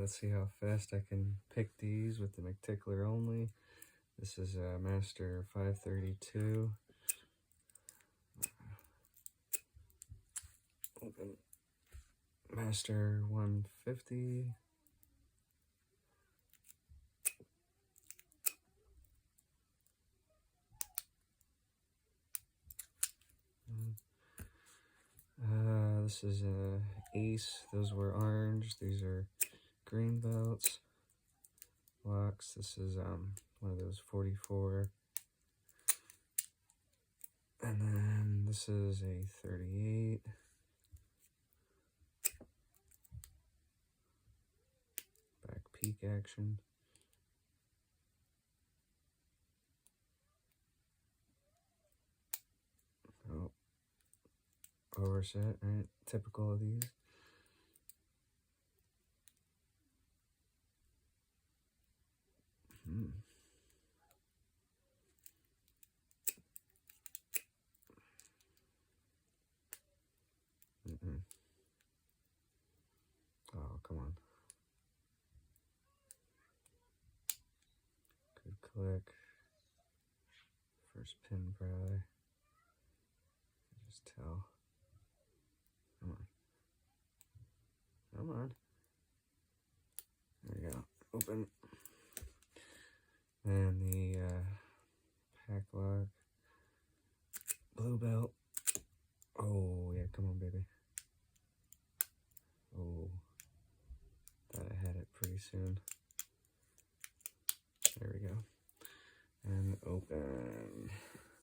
let's see how fast I can pick these with the McTickler only. This is a Master 532. Open Master 150. This is a Ace. Those were orange. These are green belts. Locks. This is one of those 44. And then this is a 38. Back peak action. Oh, overset, right? Typical of these. Oh, come on. Good click. First pin probably. Just tell. Come on. Come on. There we go. Open.